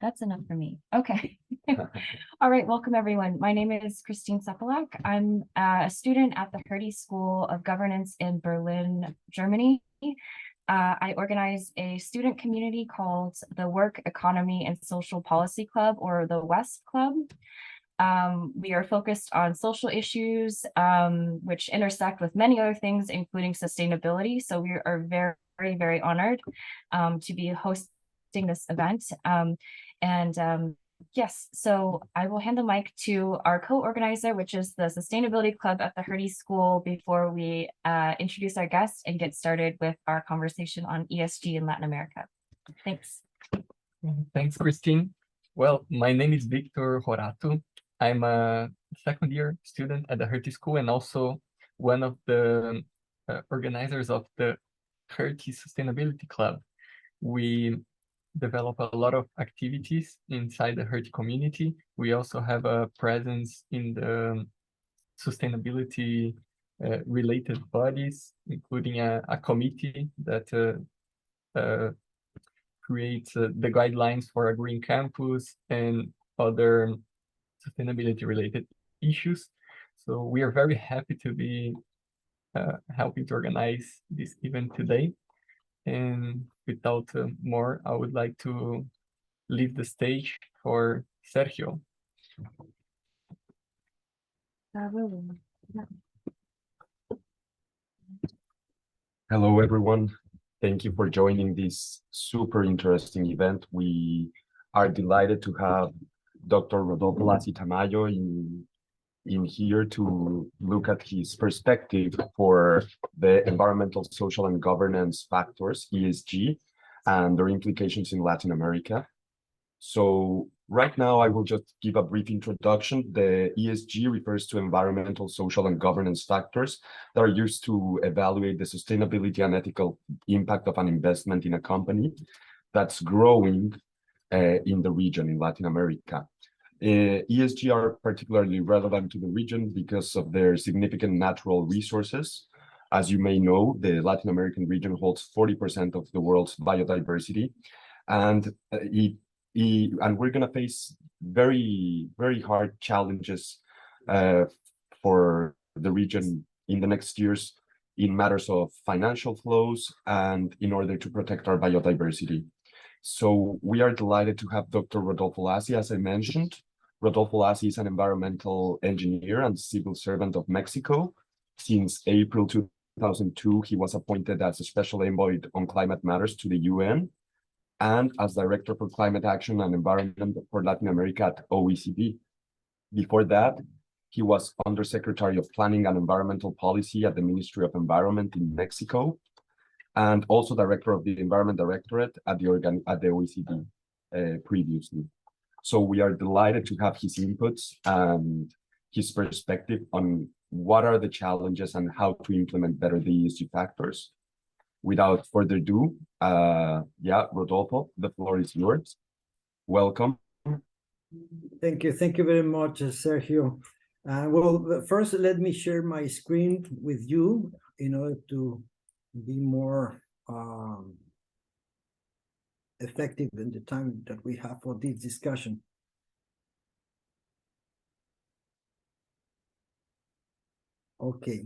That's enough for me. Okay. All right. Welcome, everyone. My name is Christine Sepalak. I'm a student at the Hertie School of Governance in Berlin, Germany. I organize a student community called the Work, Economy, and Social Policy Club, or the WESP Club. We are focused on social issues, which intersect with many other things, including sustainability. So we are very, very, very honored to be hosting this event. Yes, so I will hand the mic to our co-organizer, which is the Sustainability Club at the Hertie School, before we introduce our guest and get started with our conversation on ESG in Latin America. Thanks. Thanks, Christine. Well, my name is Victor Horato. I'm a second-year student at the Hertie School and also one of the organizers of the Hertie Sustainability Club. We develop a lot of activities inside the Hertie community. We also have a presence in the sustainability related bodies, including a committee that creates the guidelines for a green campus and other sustainability related issues. So we are very happy to be helping to organize this event today. And without more, I would like to leave the stage for Sergio. Hello, everyone. Thank you for joining this super interesting event. We are delighted to have Dr. Rodolfo Lacy Tamayo in here to look at his perspective for the environmental, social, and governance factors, ESG, and their implications in Latin America. So right now, I will just give a brief introduction. The ESG refers to environmental, social, and governance factors that are used to evaluate the sustainability and ethical impact of an investment in a company that's growing in the region in Latin America. ESG are particularly relevant to the region because of their significant natural resources. As you may know, the Latin American region holds 40% of the world's biodiversity, and we're going to face very, very hard challenges for the region in the next years in matters of financial flows and in order to protect our biodiversity. So we are delighted to have Dr. Rodolfo Lacy, as I mentioned. Rodolfo Lacy is an environmental engineer and civil servant of Mexico. Since April 2002, he was appointed as a Special Envoy on Climate Matters to the UN and as Director for Climate Action and Environment for Latin America at OECD. Before that, he was Undersecretary of Planning and Environmental Policy at the Ministry of Environment in Mexico, and also Director of the Environment Directorate at the OECD previously. So we are delighted to have his inputs and his perspective on what are the challenges and how to implement better the ESG factors. Without further ado, Rodolfo, the floor is yours. Welcome. Thank you very much, Sergio. Well, first, let me share my screen with you in order to be more effective in the time that we have for this discussion. Okay.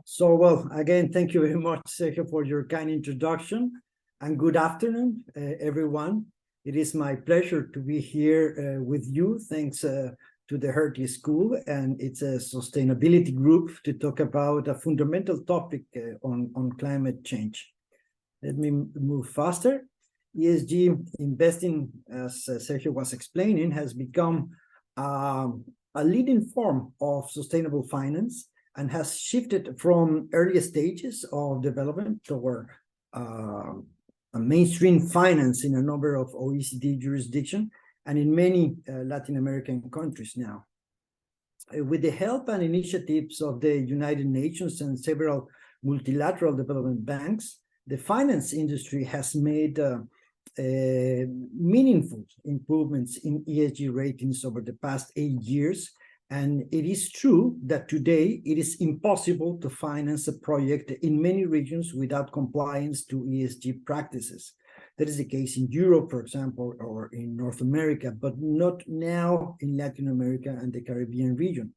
So, well, again, thank you very much, Sergio, for your kind introduction, and good afternoon, everyone. It is my pleasure to be here with you, thanks to the Hertie School and its sustainability group to talk about a fundamental topic on climate change. Let me move faster. ESG investing, as Sergio was explaining, has become a leading form of sustainable finance and has shifted from early stages of development toward a mainstream finance in a number of OECD jurisdictions and in many Latin American countries now. With the help and initiatives of the United Nations and several multilateral development banks, the finance industry has made meaningful improvements in ESG ratings over the past 8 years. And it is true that today it is impossible to finance a project in many regions without compliance to ESG practices. That is the case in Europe, for example, or in North America, but not now in Latin America and the Caribbean region.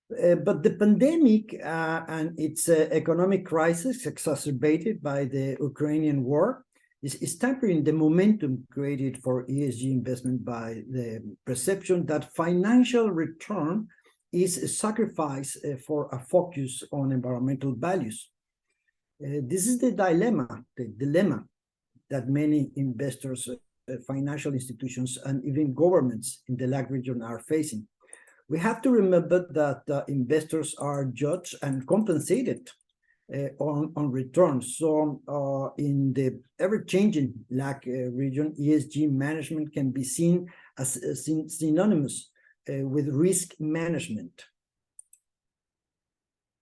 But the pandemic and its economic crisis, exacerbated by the Ukrainian war, is tempering the momentum created for ESG investment by the perception that financial return is a sacrifice for a focus on environmental values. This is the dilemma that many investors, financial institutions, and even governments in the LAC region are facing. We have to remember that investors are judged and compensated on returns. So in the ever-changing LAC region, ESG management can be seen as synonymous with risk management.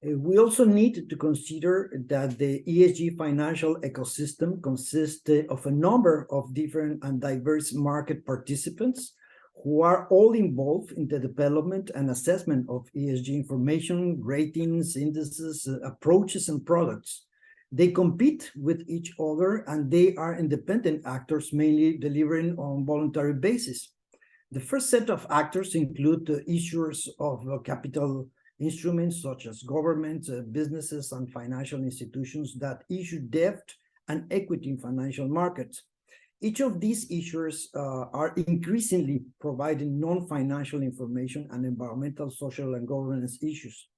We also need to consider that the ESG financial ecosystem consists of a number of different and diverse market participants who are all involved in the development and assessment of ESG information, ratings, indices, approaches, and products. They compete with each other, and they are independent actors, mainly delivering on voluntary basis. The first set of actors include the issuers of capital instruments such as governments, businesses, and financial institutions that issue debt and equity in financial markets. Each of these issuers are increasingly providing non-financial information and environmental, social, and governance issues.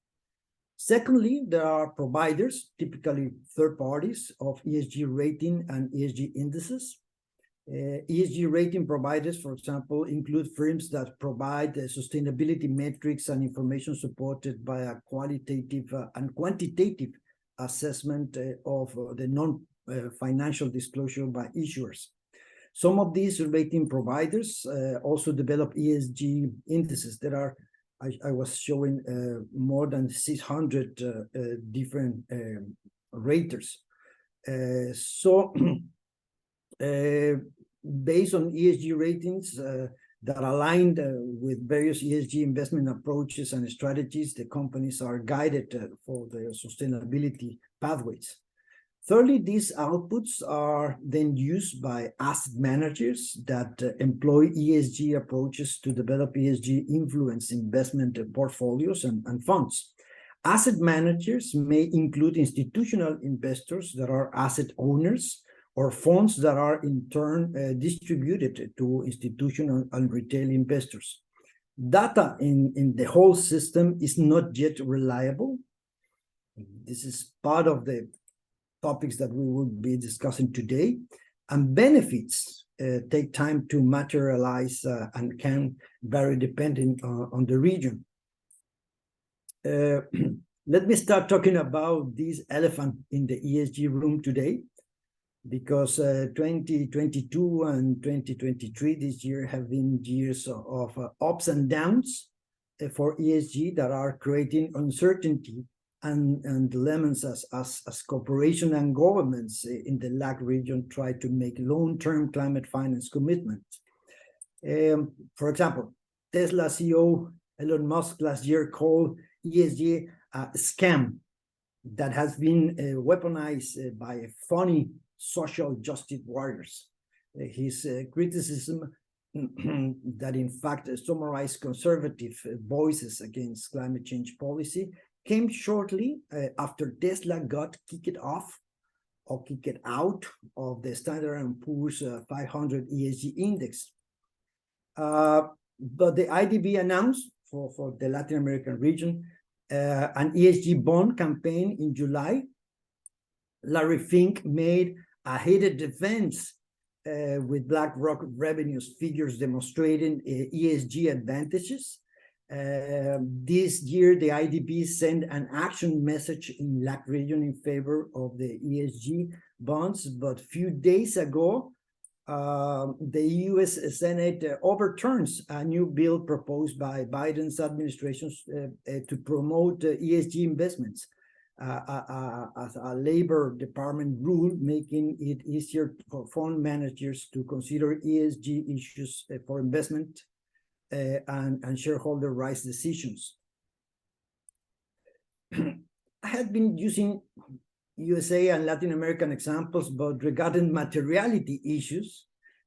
Secondly, there are providers, typically third parties, of ESG rating and ESG indices. ESG rating providers, for example, include firms that provide sustainability metrics and information supported by a qualitative and quantitative assessment of the non-financial disclosure by issuers. Some of these rating providers also develop ESG indices. There are, I was showing more than 600 different raters. Based on ESG ratings that are aligned with various ESG investment approaches and strategies, the companies are guided for their sustainability pathways. Thirdly, these outputs are then used by asset managers that employ ESG approaches to develop ESG influence investment portfolios and funds. Asset managers may include institutional investors that are asset owners, or funds that are in turn distributed to institutional and retail investors. Data in the whole system is not yet reliable. This is part of the topics that we will be discussing today, and benefits take time to materialize and can vary depending on the region. Let me start talking about this elephant in the ESG room today, because 2022 and 2023, this year, have been years of ups and downs for ESG that are creating uncertainty and dilemmas as corporations and governments in the LAC region try to make long-term climate finance commitments. For example, Tesla CEO Elon Musk last year called ESG a scam that has been weaponized by funny social justice warriors. His criticism that in fact summarized conservative voices against climate change policy came shortly after Tesla got kicked out of the Standard & Poor's 500 ESG index. But the IDB announced for the Latin American region an ESG bond campaign in July. Larry Fink made a heated defense with BlackRock revenues figures demonstrating ESG advantages. This year, the IDB sent an action message in LAC region in favor of the ESG bonds, but a few days ago, the US Senate overturns a new bill proposed by Biden's administration to promote ESG investments. A Labor Department rule making it easier for fund managers to consider ESG issues for investment and shareholder rights decisions. I had been using USA and Latin American examples, but regarding materiality issues,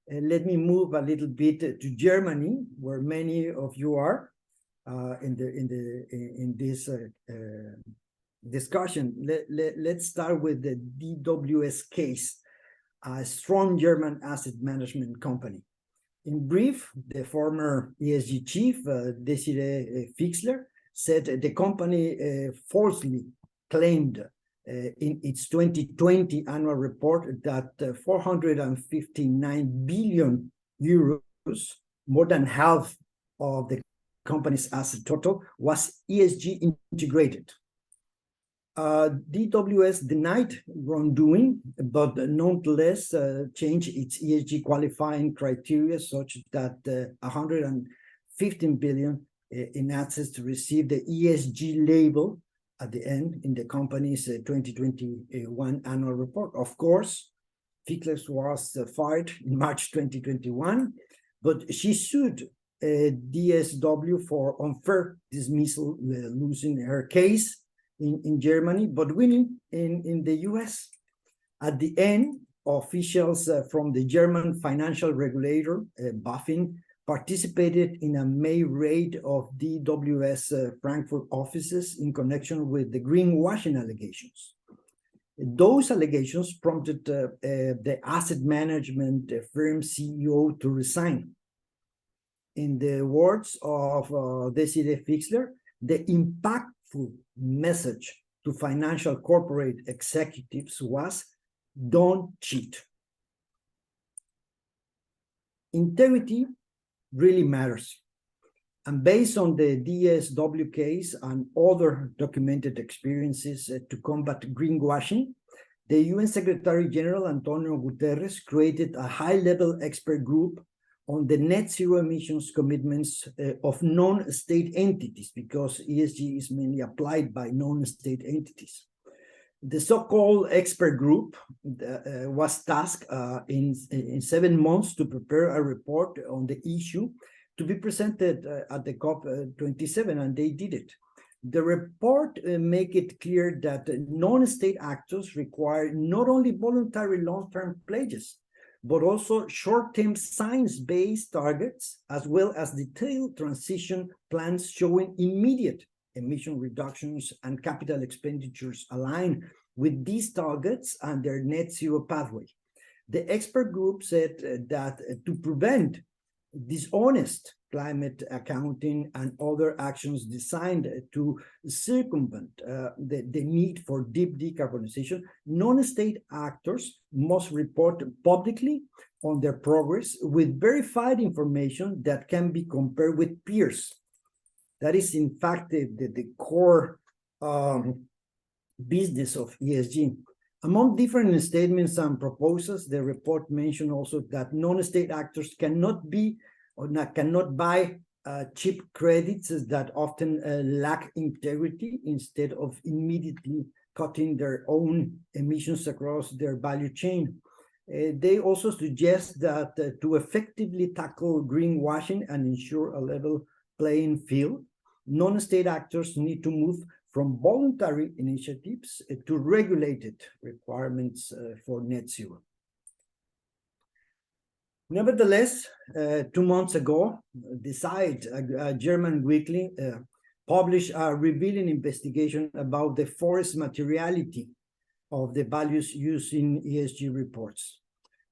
let me move a little bit to Germany, where many of you are in this discussion. Let's start with the DWS Case, a strong German asset management company. In brief, the former ESG chief, Desiree Fixler, said the company falsely claimed in its 2020 annual report that 459 billion euros, more than half of the company's asset total, was ESG integrated. DWS denied wrongdoing, but nonetheless changed its ESG qualifying criteria such that 115 billion in assets to receive the ESG label at the end in the company's 2021 annual report. Of course, Fixler was fired in March 2021, but she sued DSW for unfair dismissal, losing her case in Germany, but winning in the US. At the end, officials from the German financial regulator, BaFin, participated in a May raid of DWS Frankfurt offices in connection with the greenwashing allegations. Those allegations prompted the asset management firm CEO to resign. In the words of Desiree Fixler, the impactful message to financial corporate executives was, don't cheat. Integrity really matters. And based on the DSW case and other documented experiences to combat greenwashing, the UN Secretary General Antonio Guterres created a high-level expert group on the net zero emissions commitments of non-state entities, because ESG is mainly applied by non-state entities. The so-called expert group was tasked in 7 months to prepare a report on the issue to be presented at the COP27, and they did it. The report make it clear that non-state actors require not only voluntary long-term pledges, but also short-term science-based targets, as well as detailed transition plans showing immediate emission reductions and capital expenditures aligned with these targets and their net zero pathway. The expert group said that to prevent dishonest climate accounting and other actions designed to circumvent the need for deep decarbonization, non-state actors must report publicly on their progress with verified information that can be compared with peers. That is, in fact, the core business of ESG. Among different statements and proposals, the report mentioned also that non-state actors cannot buy cheap credits that often lack integrity, instead of immediately cutting their own emissions across their value chain. They also suggest that to effectively tackle greenwashing and ensure a level playing field, non-state actors need to move from voluntary initiatives to regulated requirements for net zero. Nevertheless, 2 months ago, Decide, a German weekly, published a revealing investigation about the forest materiality of the values used in ESG reports.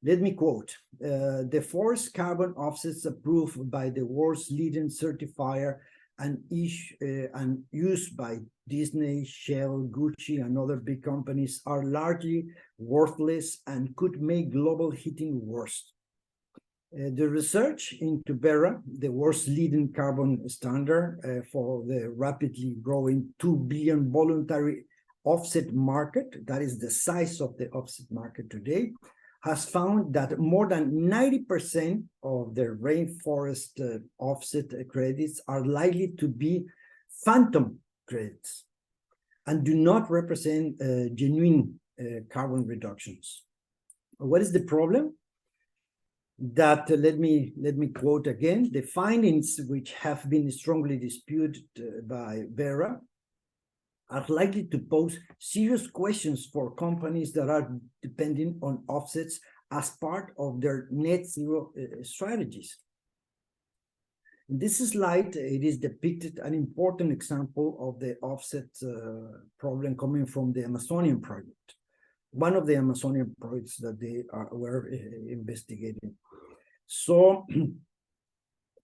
Let me quote, the forest carbon offsets approved by the world's leading certifier and used by Disney, Shell, Gucci, and other big companies are largely worthless and could make global heating worse. The research into Verra, the world's leading carbon standard for the rapidly growing 2 billion voluntary offset market, that is the size of the offset market today, has found that more than 90% of the rainforest offset credits are likely to be phantom credits and do not represent genuine carbon reductions. What is the problem? That let me quote again, the findings, which have been strongly disputed by Verra, are likely to pose serious questions for companies that are depending on offsets as part of their net zero strategies. In this slide, it is depicted an important example of the offset problem coming from the Amazonian project, one of the Amazonian projects that they were investigating. So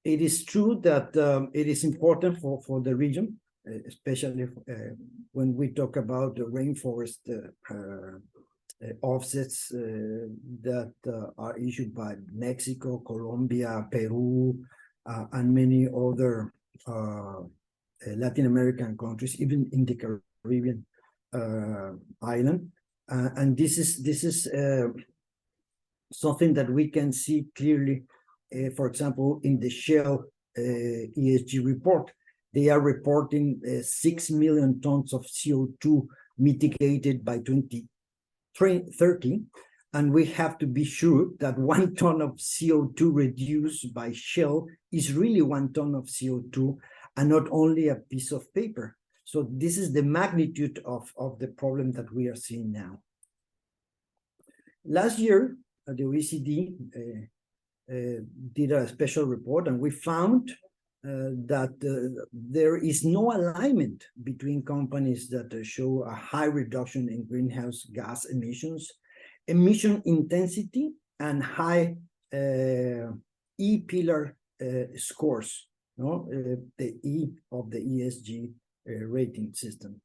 it is true that it is important for the region, especially when we talk about the rainforest offsets that are issued by Mexico, Colombia, Peru, and many other Latin American countries, even in the Caribbean island. And this is something that we can see clearly, for example, in the Shell ESG report. They are reporting 6 million tons of CO2 mitigated by 2030. And we have to be sure that 1 ton of CO2 reduced by Shell is really 1 ton of CO2 and not only a piece of paper. So this is the magnitude of the problem that we are seeing now. Last year, the OECD did a special report, and we found that there is no alignment between companies that show a high reduction in greenhouse gas emissions, emission intensity, and high E-pillar scores, the E of the ESG rating system.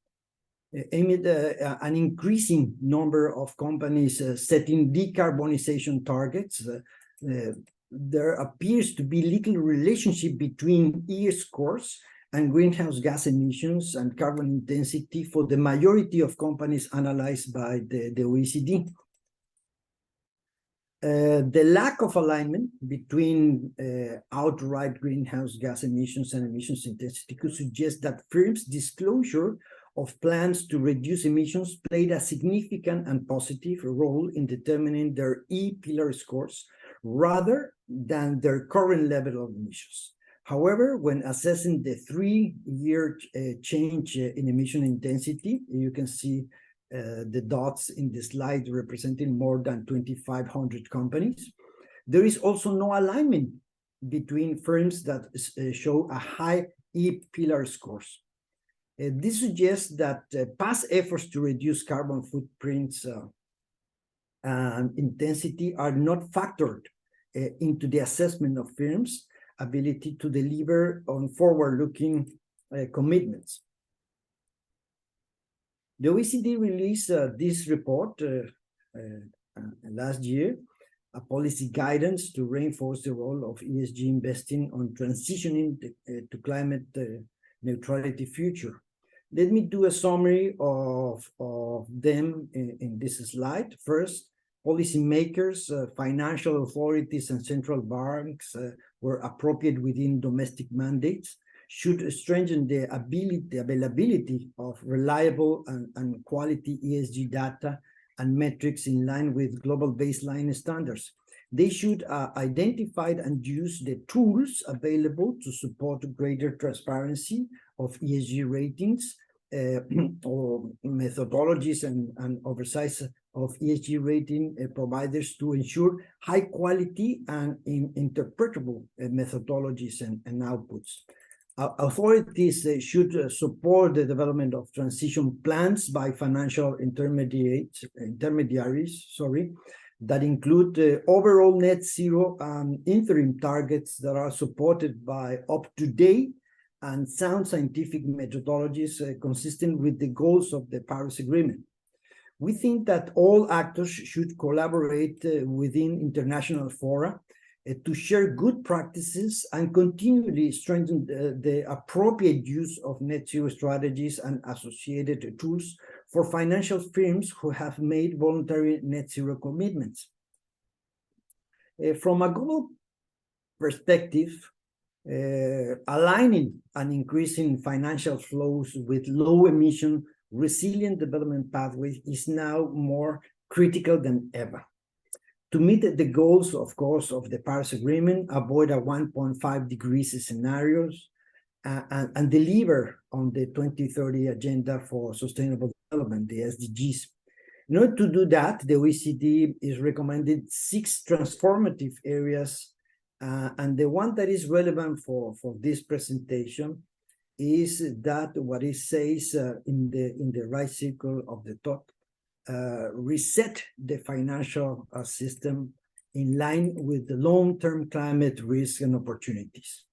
Amid an increasing number of companies setting decarbonization targets, there appears to be little relationship between E scores and greenhouse gas emissions and carbon intensity for the majority of companies analyzed by the OECD. The lack of alignment between outright greenhouse gas emissions and emissions intensity could suggest that firms' disclosure of plans to reduce emissions played a significant and positive role in determining their E-pillar scores rather than their current level of emissions. However, when assessing the 3-year change in emission intensity, you can see the dots in the slide representing more than 2,500 companies. There is also no alignment between firms that show a high E-pillar scores. This suggests that past efforts to reduce carbon footprints and intensity are not factored into the assessment of firms' ability to deliver on forward-looking commitments. The OECD released this report last year, a policy guidance to reinforce the role of ESG investing on transitioning to climate neutrality future. Let me do a summary of them in this slide. First, policymakers, financial authorities, and central banks were appropriate within domestic mandates should strengthen the availability of reliable and quality ESG data and metrics in line with global baseline standards. They should identify and use the tools available to support greater transparency of ESG ratings or methodologies and oversight of ESG rating providers to ensure high quality and interpretable methodologies and outputs. Authorities should support the development of transition plans by financial intermediaries, that include overall net zero and interim targets that are supported by up-to-date and sound scientific methodologies consistent with the goals of the Paris Agreement. We think that all actors should collaborate within international fora to share good practices and continually strengthen the appropriate use of net zero strategies and associated tools for financial firms who have made voluntary net zero commitments. From a global perspective, aligning and increasing financial flows with low emission, resilient development pathways is now more critical than ever. To meet the goals, of course, of the Paris Agreement, avoid a 1.5 degrees scenarios, and deliver on the 2030 Agenda for Sustainable Development, the SDGs. In order to do that, the OECD is recommended 6 transformative areas, and the one that is relevant for this presentation is that what it says in the right circle of the top, reset the financial system in line with the long-term climate risk and opportunities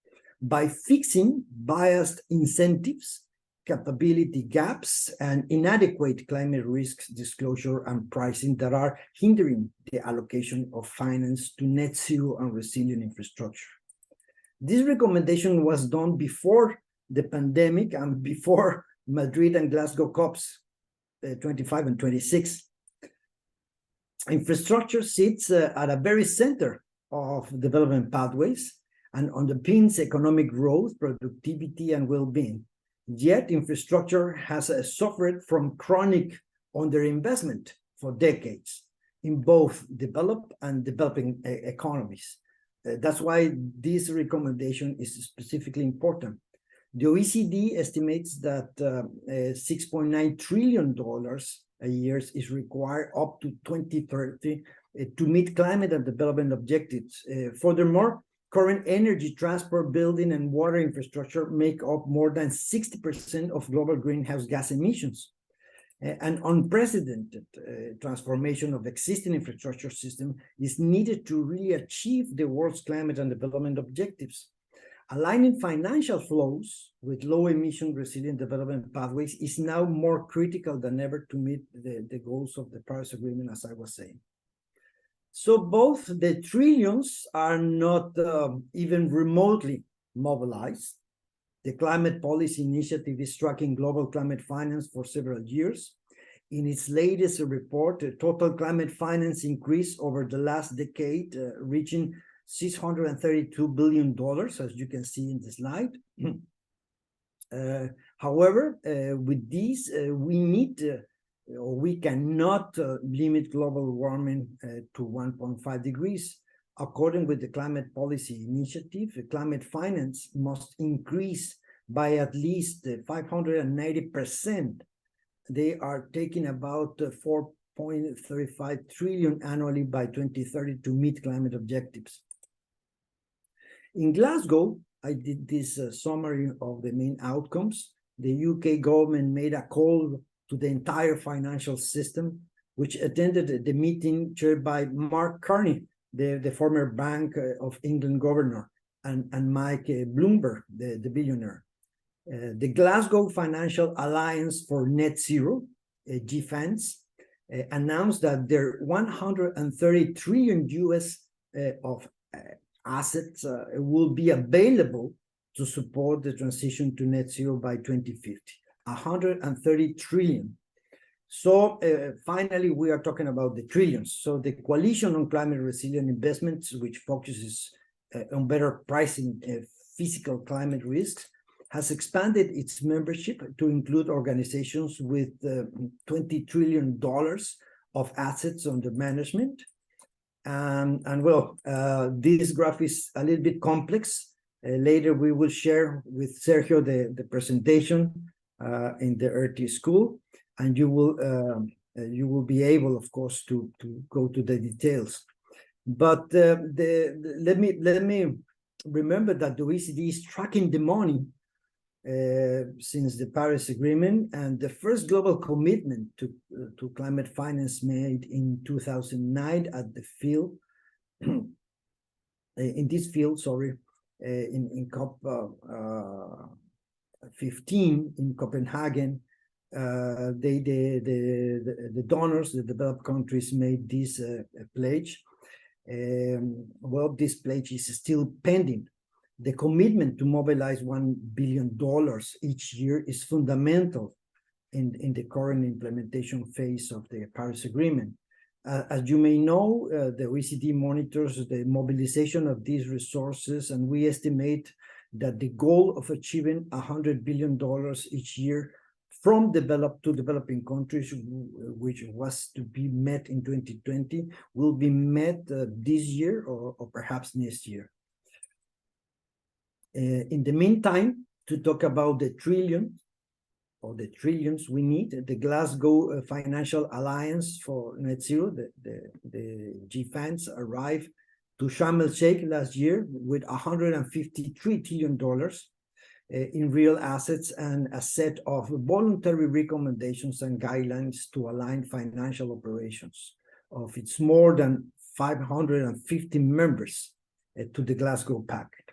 by fixing biased incentives, capability gaps, and inadequate climate risk disclosure and pricing that are hindering the allocation of finance to net zero and resilient infrastructure. This recommendation was done before the pandemic and before Madrid and Glasgow COPs 25 and 26. Infrastructure sits at a very center of development pathways and underpins economic growth, productivity, and well-being. Yet infrastructure has suffered from chronic underinvestment for decades in both developed and developing economies. That's why this recommendation is specifically important. The OECD estimates that $6.9 trillion a year is required up to 2030 to meet climate and development objectives. Furthermore, current energy, transport, building, and water infrastructure make up more than 60% of global greenhouse gas emissions. An unprecedented transformation of existing infrastructure system is needed to really achieve the world's climate and development objectives. Aligning financial flows with low emission resilient development pathways is now more critical than ever to meet the goals of the Paris Agreement, as I was saying. So both the trillions are not even remotely mobilized. The Climate Policy Initiative is tracking global climate finance for several years. In its latest report, the total climate finance increased over the last decade, reaching $632 billion, as you can see in the slide. However, with this, we cannot limit global warming to 1.5 degrees. According with the Climate Policy Initiative, climate finance must increase by at least 590%. They are taking about 4.35 trillion annually by 2030 to meet climate objectives. In Glasgow, I did this summary of the main outcomes. The UK government made a call to the entire financial system, which attended the meeting chaired by Mark Carney, the former Bank of England governor, and Mike Bloomberg, the billionaire. The Glasgow Financial Alliance for Net Zero, GFANZ, announced that their 130 trillion US of assets will be available to support the transition to net zero by 2050. 130 trillion. So finally, we are talking about the trillions. So the Coalition on Climate Resilient Investments, which focuses on better pricing physical climate risks, has expanded its membership to include organizations with $20 trillion of assets under management. And well, this graph is a little bit complex. Later, we will share with Sergio the presentation in the Hertie School, and you will be able, of course, to go to the details. But let me remember that the OECD is tracking the money since the Paris Agreement, and the first global commitment to climate finance made in 2009 at the field, in this field, sorry, in COP 15 in Copenhagen. The donors, the developed countries, made this pledge. Well, this pledge is still pending. The commitment to mobilize $1 billion each year is fundamental in the current implementation phase of the Paris Agreement. As you may know, the OECD monitors the mobilization of these resources, and we estimate that the goal of achieving $100 billion each year from developed to developing countries, which was to be met in 2020, will be met this year or perhaps next year. In the meantime, to talk about the trillions we need. The Glasgow Financial Alliance for Net Zero, the GFANZ, arrived to Sharm el-Sheikh last year with $153 trillion in real assets and a set of voluntary recommendations and guidelines to align financial operations of its more than 550 members to the Glasgow Pact.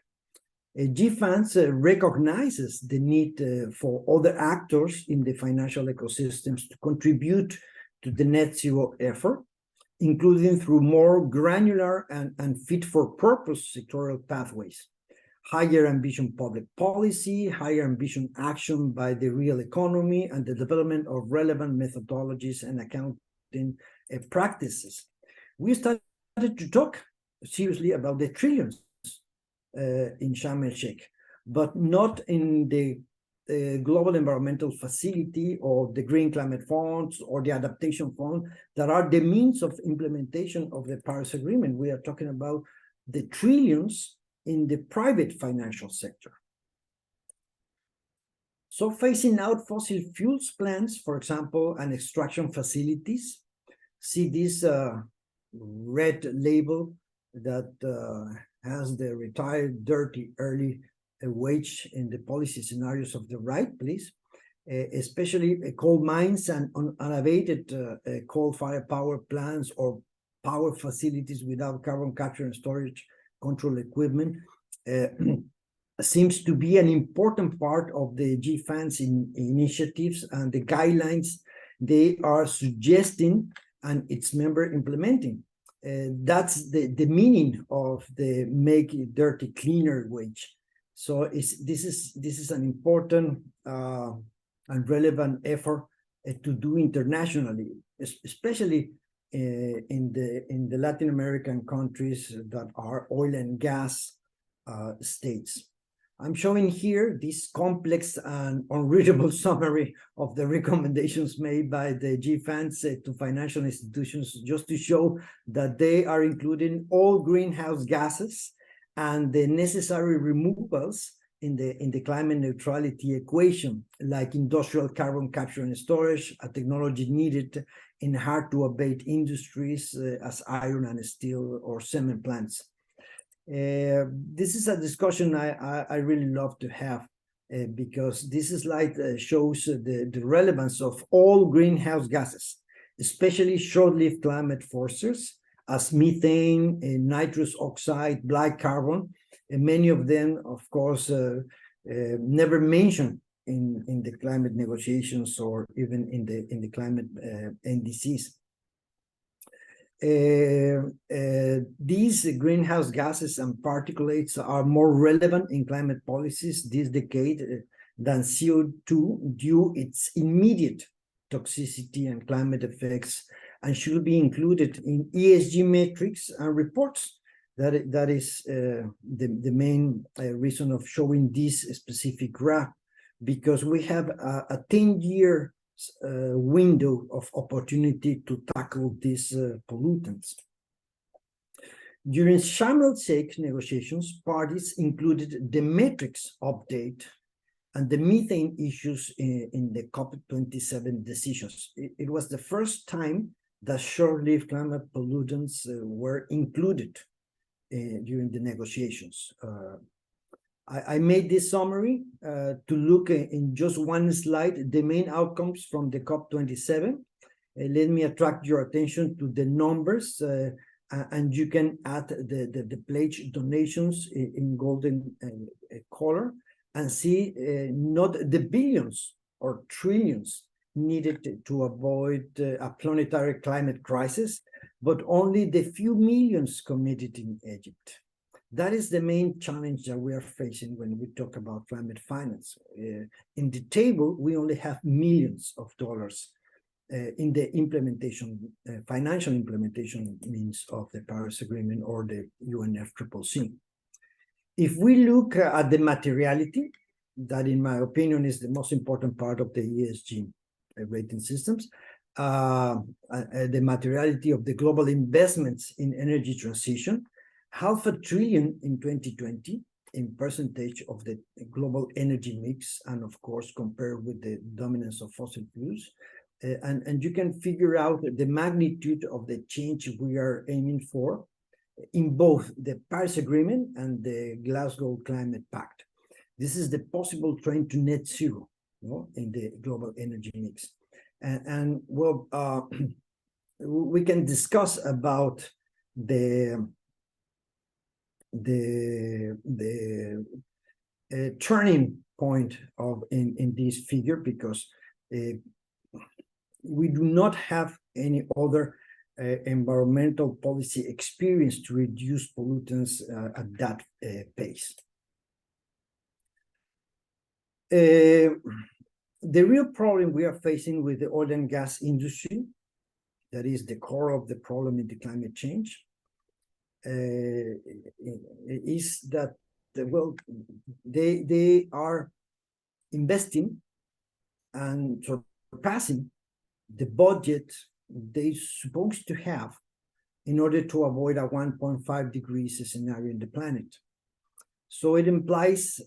GFANZ recognizes the need for other actors in the financial ecosystems to contribute to the net zero effort, including through more granular and fit-for-purpose sectoral pathways, higher ambition public policy, higher ambition action by the real economy, and the development of relevant methodologies and accounting practices. We started to talk seriously about the trillions in Sharm el-Sheikh, but not in the Global Environmental Facility or the Green Climate Funds or the Adaptation Fund that are the means of implementation of the Paris Agreement. We are talking about the trillions in the private financial sector. So phasing out fossil fuels plants, for example, and extraction facilities, see this red label that has the retired dirty early wage in the policy scenarios of the right, please, especially coal mines and unabated coal-fired power plants or power facilities without carbon capture and storage control equipment seems to be an important part of the GFANZ initiatives and the guidelines they are suggesting and its member implementing. That's the meaning of the Make It Dirty Cleaner wage. So this is an important and relevant effort to do internationally, especially in the Latin American countries that are oil and gas states. I'm showing here this complex and unreadable summary of the recommendations made by the GFANZ to financial institutions, just to show that they are including all greenhouse gases and the necessary removals in the climate neutrality equation, like industrial carbon capture and storage, a technology needed in hard to abate industries as iron and steel or cement plants. This is a discussion I really love to have because this slide shows the relevance of all greenhouse gases, especially short-lived climate forces as methane, nitrous oxide, black carbon, and many of them, of course, never mentioned in the climate negotiations or even in the climate NDCs. These greenhouse gases and particulates are more relevant in climate policies this decade than CO2 due its immediate toxicity and climate effects, and should be included in ESG metrics and reports. That is the main reason of showing this specific graph, because we have a 10-year window of opportunity to tackle these pollutants. During Sharm el-Sheikh negotiations, parties included the metrics update and the methane issues in the COP27 decisions. It was the first time that short-lived climate pollutants were included during the negotiations. I made this summary to look in just one slide, the main outcomes from the COP27. Let me attract your attention to the numbers, and you can add the pledge donations in golden color and see not the billions or trillions needed to avoid a planetary climate crisis, but only the few millions committed in Egypt. That is the main challenge that we are facing when we talk about climate finance. In the table, we only have millions of dollars in the implementation, financial implementation means of the Paris Agreement or the UNFCCC. If we look at the materiality, that in my opinion is the most important part of the ESG rating systems, the materiality of the global investments in energy transition, $500 billion in 2020, in percentage of the global energy mix, and of course compared with the dominance of fossil fuels. And you can figure out the magnitude of the change we are aiming for in both the Paris Agreement and the Glasgow Climate Pact. This is the possible trend to net zero, you know, in the global energy mix. And well, we can discuss about the turning point of in this figure, because we do not have any other environmental policy experience to reduce pollutants at that pace. The real problem we are facing with the oil and gas industry, that is the core of the problem in the climate change, is that, well, they are investing and surpassing the budget they're supposed to have in order to avoid a 1.5 degrees scenario in the planet. So it implies,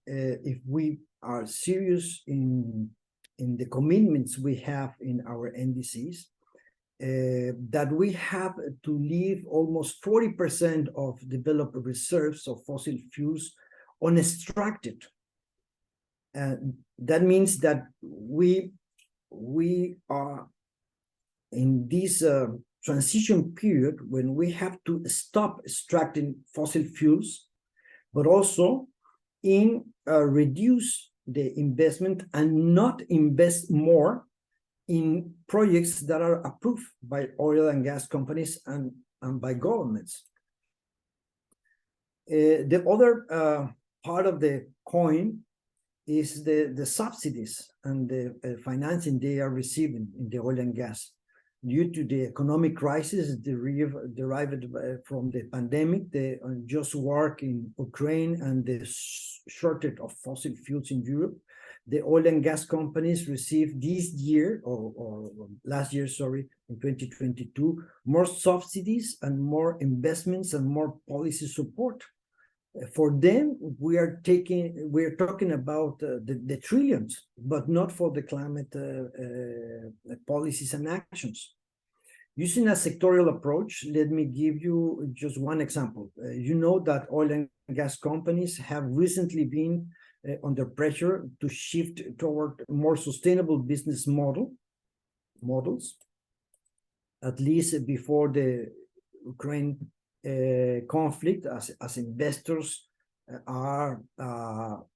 if we are serious in the commitments we have in our NDCs, that we have to leave almost 40% of developed reserves of fossil fuels unextracted. That means that we are in this transition period when we have to stop extracting fossil fuels, but also in reduce the investment and not invest more in projects that are approved by oil and gas companies and by governments. The other part of the coin is the subsidies and the financing they are receiving in the oil and gas. Due to the economic crisis derived from the pandemic, the unjust war in Ukraine, and the shortage of fossil fuels in Europe, the oil and gas companies received this year, or last year, sorry, in 2022, more subsidies and more investments and more policy support. For them, we are talking about the trillions, but not for the climate policies and actions. Using a sectorial approach, let me give you just one example. You know that oil and gas companies have recently been under pressure to shift toward more sustainable business models, at least before the Ukraine conflict, as investors are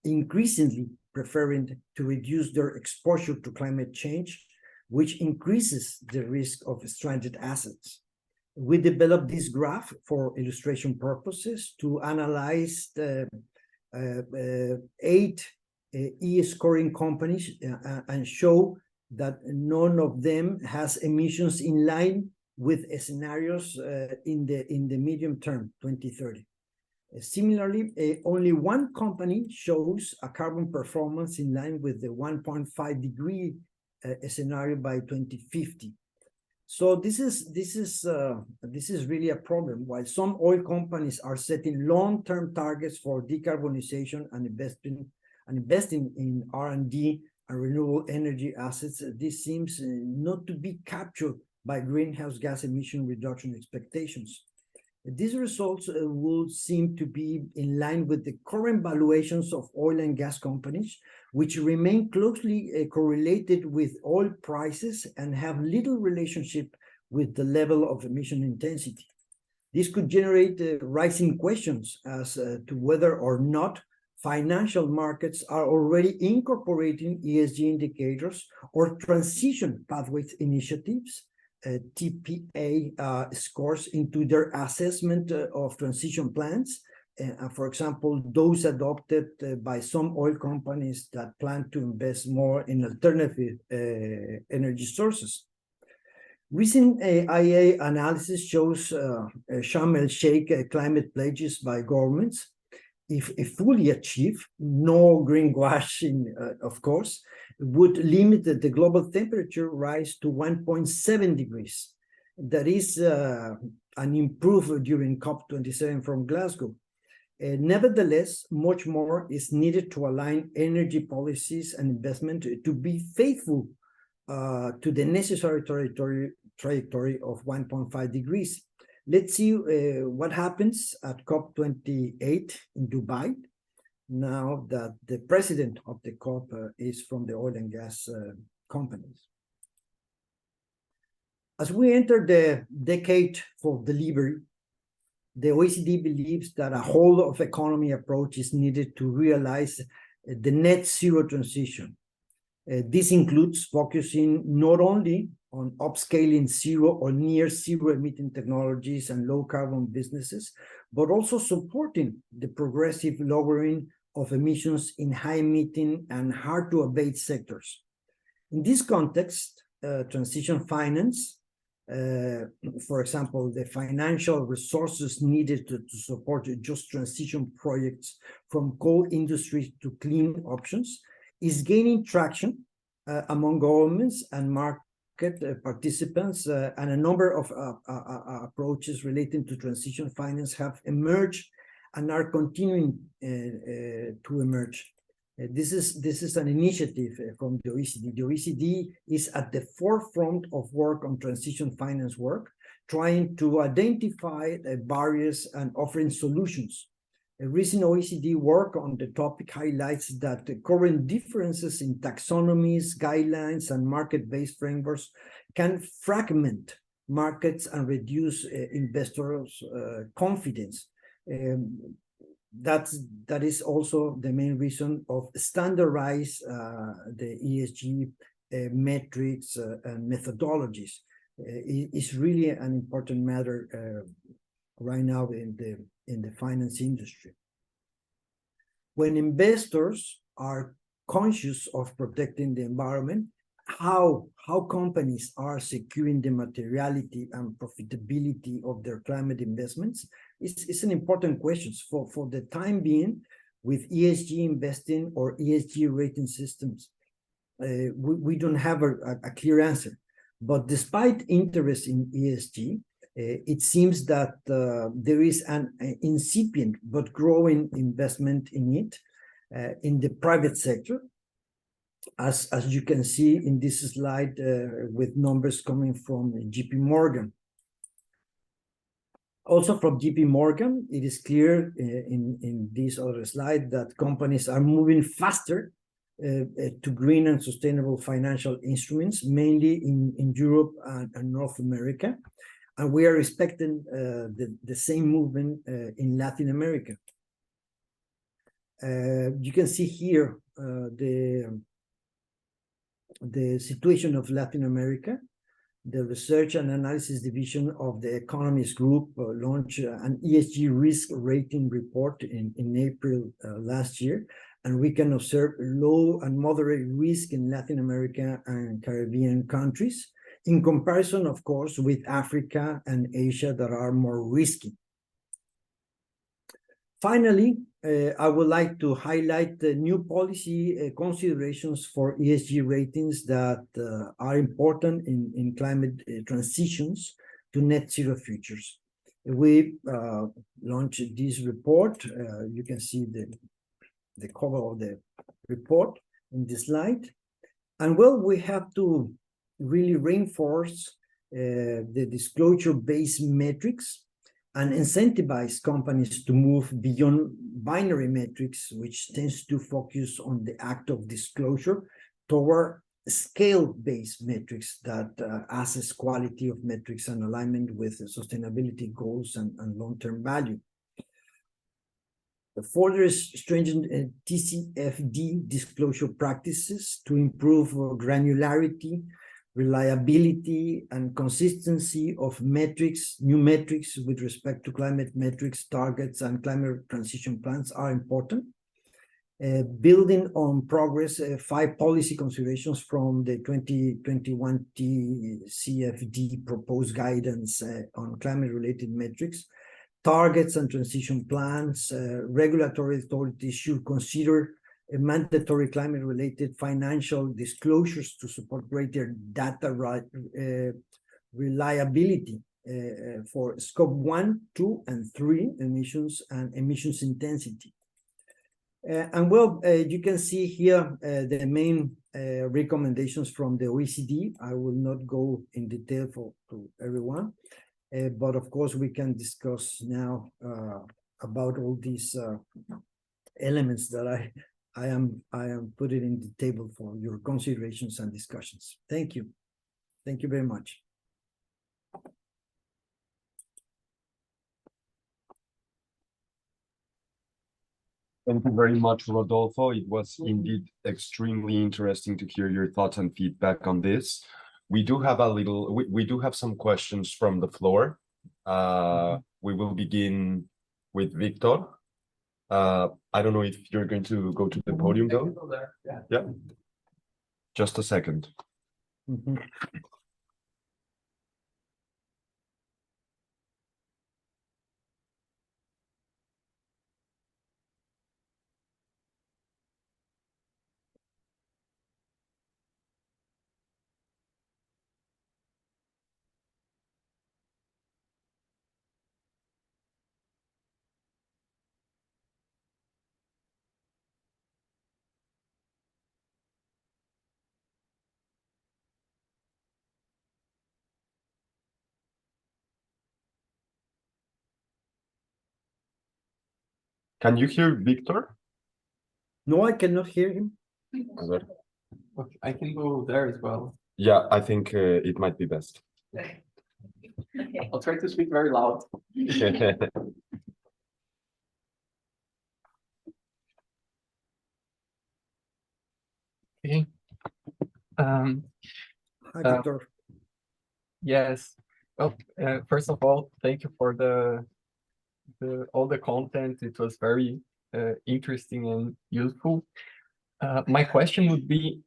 increasingly preferring to reduce their exposure to climate change, which increases the risk of stranded assets. We developed this graph for illustration purposes to analyze the 8 E-scoring companies and show that none of them has emissions in line with scenarios in the medium term, 2030. Similarly, only one company shows a carbon performance in line with the 1.5 degree scenario by 2050. So this is really a problem. While some oil companies are setting long-term targets for decarbonization and investing in R&D and renewable energy assets, this seems not to be captured by greenhouse gas emission reduction expectations. These results will seem to be in line with the current valuations of oil and gas companies, which remain closely correlated with oil prices and have little relationship with the level of emission intensity. This could generate rising questions as to whether or not financial markets are already incorporating ESG indicators or transition pathways initiatives, TPA scores, into their assessment of transition plans. For example, those adopted by some oil companies that plan to invest more in alternative energy sources. Recent IEA analysis shows Sharm el-Sheikh climate pledges by governments, if fully achieved, no greenwashing, of course, would limit the global temperature rise to 1.7 degrees. That is an improvement during COP27 from Glasgow. Nevertheless, much more is needed to align energy policies and investment to be faithful to the necessary trajectory of 1.5 degrees. Let's see what happens at COP28 in Dubai, now that the president of the COP is from the oil and gas companies. As we enter the decade for delivery, the OECD believes that a whole of economy approach is needed to realize the net zero transition. This includes focusing not only on upscaling zero or near zero emitting technologies and low carbon businesses, but also supporting the progressive lowering of emissions in high emitting and hard to abate sectors. In this context, transition finance, for example, the financial resources needed to support just transition projects from coal industry to clean options, is gaining traction among governments and market participants, and a number of approaches relating to transition finance have emerged and are continuing to emerge. This is an initiative from the OECD. The OECD is at the forefront of work on transition finance work, trying to identify barriers and offering solutions. A recent OECD work on the topic highlights that the current differences in taxonomies, guidelines, and market-based frameworks can fragment markets and reduce investors' confidence. That is also the main reason of standardize the ESG metrics and methodologies. It's really an important matter right now in the finance industry. When investors are conscious of protecting the environment, how companies are securing the materiality and profitability of their climate investments is an important question. For the time being, with ESG investing or ESG rating systems, we don't have a clear answer. But despite interest in ESG, it seems that there is an incipient but growing investment in it in the private sector, as you can see in this slide with numbers coming from JP Morgan. Also from JP Morgan, it is clear in this other slide that companies are moving faster to green and sustainable financial instruments, mainly in Europe and North America. And we are expecting the same movement in Latin America. You can see here the situation of Latin America. The Research and Analysis Division of the Economist Group launched an ESG risk rating report in April last year, and we can observe low and moderate risk in Latin America and Caribbean countries, in comparison, of course, with Africa and Asia that are more risky. Finally, I would like to highlight the new policy considerations for ESG ratings that are important in climate transitions to net zero futures. We launched this report. You can see the cover of the report in this slide. And well, we have to really reinforce the disclosure-based metrics and incentivize companies to move beyond binary metrics, which tends to focus on the act of disclosure, toward scale-based metrics that assess quality of metrics and alignment with sustainability goals and long-term value. The further stringent TCFD disclosure practices to improve granularity, reliability, and consistency of metrics, new metrics with respect to climate metrics, targets, and climate transition plans are important. Building on progress, 5 policy considerations from the 2021 TCFD proposed guidance on climate-related metrics, targets and transition plans. Regulatory authorities should consider mandatory climate-related financial disclosures to support greater data reliability for scope 1, 2, and 3 emissions and emissions intensity. You can see here the main recommendations from the OECD. I will not go in detail to everyone, but of course we can discuss now about all these elements that I am putting in the table for your considerations and discussions. Thank you. Thank you very much. Thank you very much, Rodolfo. It was indeed extremely interesting to hear your thoughts and feedback on this. We do have we do have some questions from the floor. We will begin with Victor. I don't know if you're going to go to the podium though. Yeah. Just a second. Can you hear Victor? No, I cannot hear him. Okay, I can go there as well. Yeah, I think it might be best. Okay. I'll try to speak very loud. Okay. Hi, Victor. Yes. Well, first of all, thank you for all the content. It was very interesting and useful. My question would be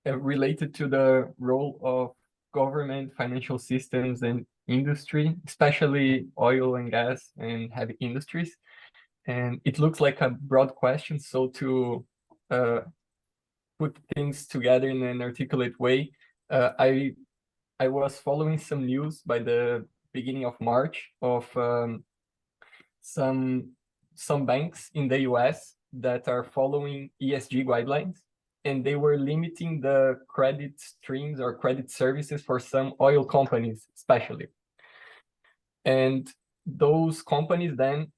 related to the role of government, financial systems, and industry, especially oil and gas and heavy industries. And it looks like a broad question, so to put things together in an articulate way, I was following some news by the beginning of March of some banks in the US that are following ESG guidelines, and they were limiting the credit streams or credit services for some oil companies, especially. And those companies then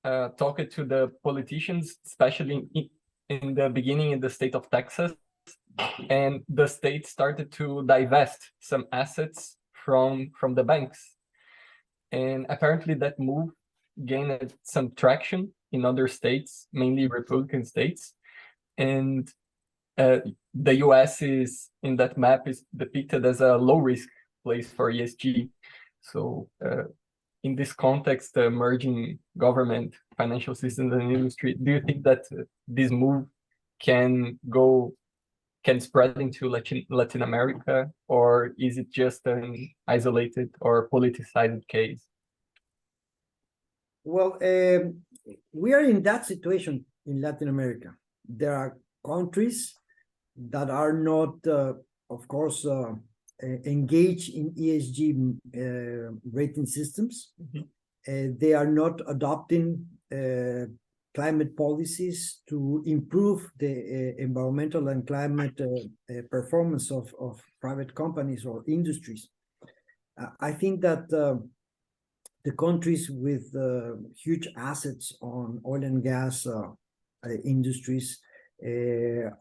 talked to the politicians, especially in the beginning in the state of Texas, and the state started to divest some assets from the banks. And apparently that move gained some traction in other states, mainly Republican states. And the US is, in that map, is depicted as a low-risk place for ESG. So in this context, merging government, financial systems, and industry, do you think that this move can spread into Latin America, or is it just an isolated or politicized case? Well, we are in that situation in Latin America. There are countries that are not, of course, engaged in ESG rating systems. They are not adopting climate policies to improve the environmental and climate performance of private companies or industries. I think that the countries with huge assets on oil and gas industries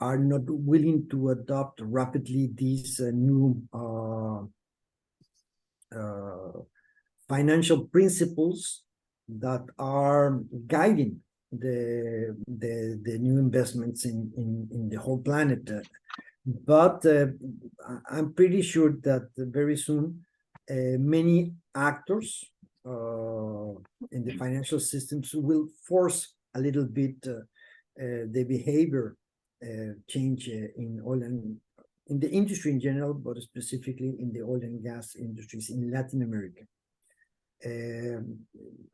are not willing to adopt rapidly these new financial principles that are guiding the new investments in the whole planet. But I'm pretty sure that very soon many actors in the financial systems will force a little bit the behavior change in oil and in the industry in general, but specifically in the oil and gas industries in Latin America.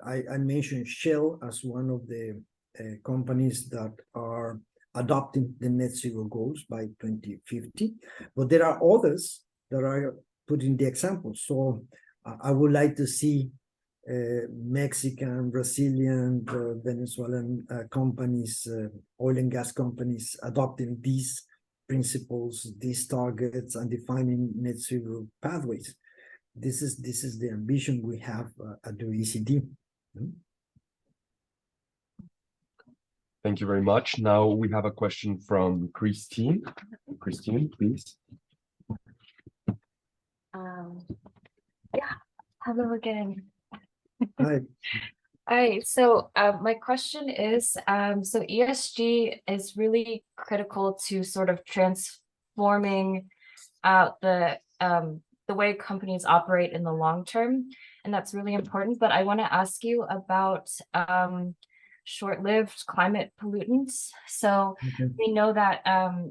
I mentioned Shell as one of the companies that are adopting the net zero goals by 2050, but there are others that are putting the example. So I would like to see Mexican, Brazilian, Venezuelan companies, oil and gas companies adopting these principles, these targets, and defining net zero pathways. This is the ambition we have at the OECD. Thank you very much. Now we have a question from Christine. Christine, please. Yeah, hello again. Hi. Hi, so my question is, so ESG is really critical to sort of transforming the way companies operate in the long term, and that's really important. But I want to ask you about short-lived climate pollutants. So we know that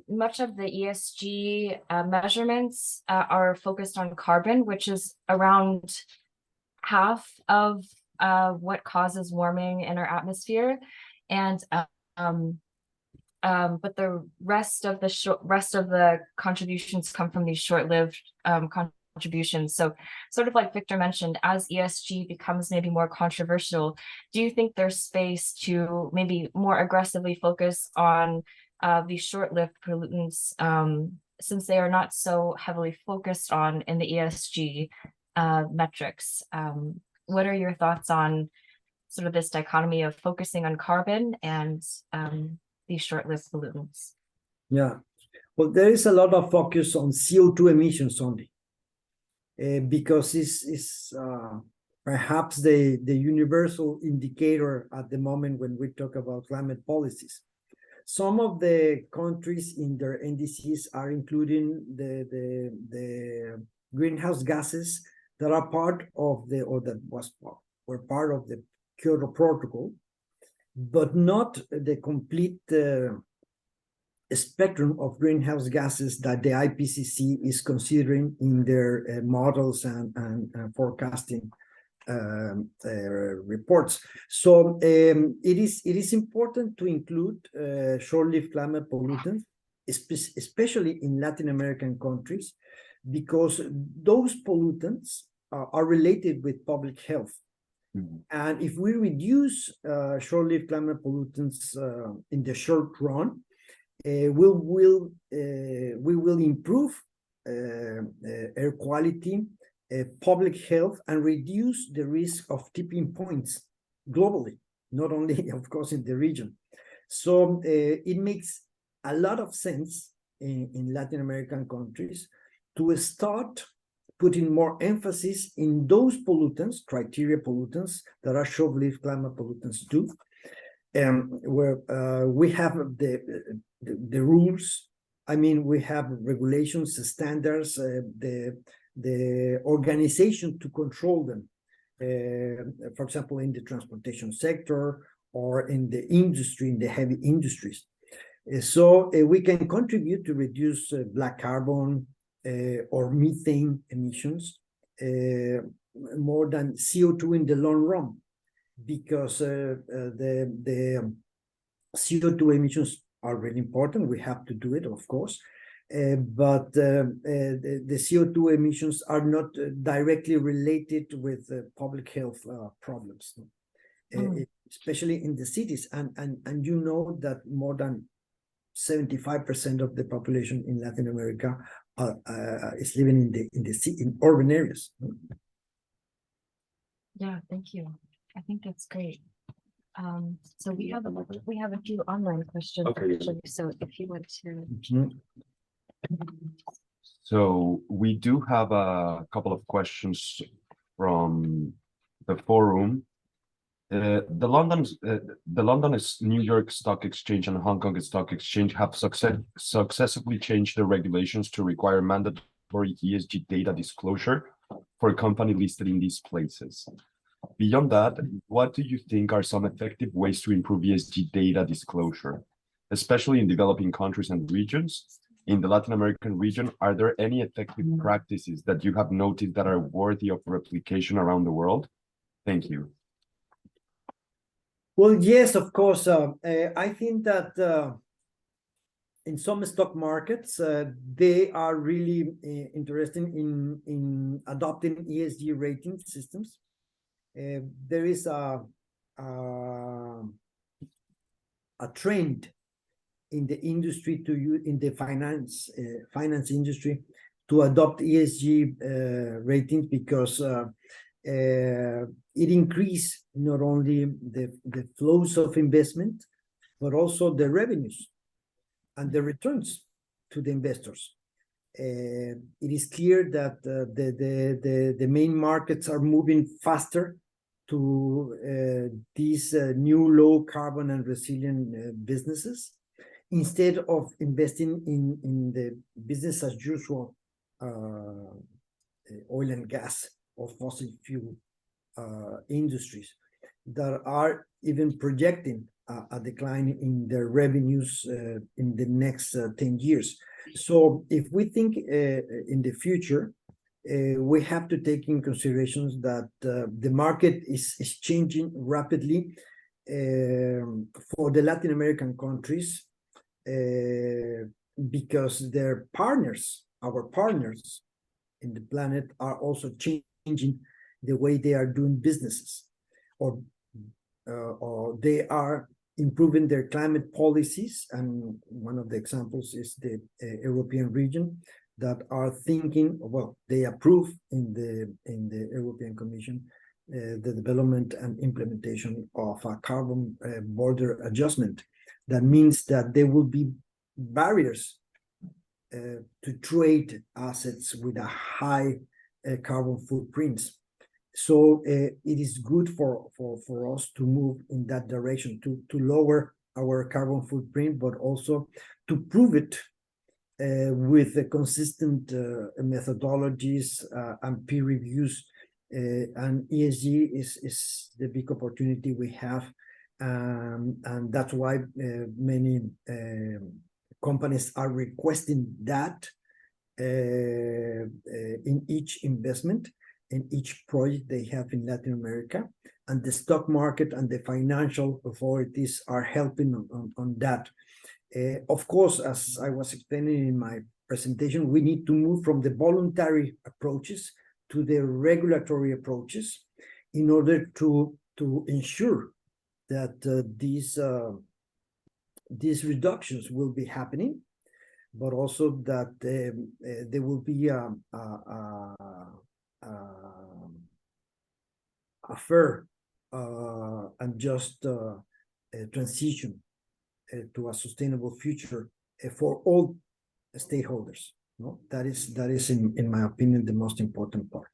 much of the ESG measurements are focused on carbon, which is around half of what causes warming in our atmosphere, and but the rest of the contributions come from these short-lived contributions. So sort of like Victor mentioned, as ESG becomes maybe more controversial, do you think there's space to maybe more aggressively focus on these short-lived pollutants, since they are not so heavily focused on in the ESG metrics? What are your thoughts on sort of this dichotomy of focusing on carbon and these short-lived pollutants? Yeah, well, there is a lot of focus on CO2 emissions only, because it's perhaps the universal indicator at the moment when we talk about climate policies. Some of the countries in their NDCs are including the greenhouse gases that are part of were part of the Kyoto Protocol, but not the complete spectrum of greenhouse gases that the IPCC is considering in their models and forecasting reports. So it is important to include short-lived climate pollutants, especially in Latin American countries, because those pollutants are related with public health. And if we reduce short-lived climate pollutants in the short run, we will improve air quality, public health, and reduce the risk of tipping points globally, not only, of course, in the region. So it makes a lot of sense in Latin American countries to start putting more emphasis in those pollutants, criteria pollutants, that are short-lived climate pollutants too, where we have the rules. I mean, we have regulations, standards, the organization to control them. For example, in the transportation sector or in the industry, in the heavy industries. So we can contribute to reduce black carbon or methane emissions more than CO2 in the long run, because the CO2 emissions are really important. We have to do it, of course, but the CO2 emissions are not directly related with public health problems, especially in the cities. And you know that more than 75% of the population in Latin America is living in urban areas. Yeah, thank you. I think that's great. So we have a few online questions, actually. So if you want to. So we do have a couple of questions from the forum. The London, New York Stock Exchange and Hong Kong Stock Exchange have successively changed their regulations to require mandatory ESG data disclosure for a company listed in these places. Beyond that, what do you think are some effective ways to improve ESG data disclosure, especially in developing countries and regions? In the Latin American region, are there any effective practices that you have noted that are worthy of replication around the world? Thank you. Well, yes, of course. I think that in some stock markets, they are really interested in adopting ESG rating systems. There is a trend in the industry to use in the finance industry to adopt ESG ratings because it increases not only the flows of investment, but also the revenues and the returns to the investors. It is clear that the main markets are moving faster to these new low carbon and resilient businesses, instead of investing in the business as usual oil and gas or fossil fuel industries that are even projecting a decline in their revenues in the next 10 years. So if we think in the future, we have to take in considerations that the market is changing rapidly for the Latin American countries, because their partners, our partners in the planet, are also changing the way they are doing businesses, or they are improving their climate policies. And one of the examples is the European region, that are thinking, well, they approve in the European Commission the development and implementation of a carbon border adjustment. That means that there will be barriers to trade assets with a high carbon footprints. So it is good for us to move in that direction, to lower our carbon footprint, but also to prove it with the consistent methodologies and peer reviews. And ESG is the big opportunity we have. And that's why many companies are requesting that in each investment, in each project they have in Latin America. And the stock market and the financial authorities are helping on that. Of course, as I was explaining in my presentation, we need to move from the voluntary approaches to the regulatory approaches in order to ensure that these reductions will be happening, but also that there will be a fair and just transition to a sustainable future for all stakeholders. No, that is in my opinion the most important part.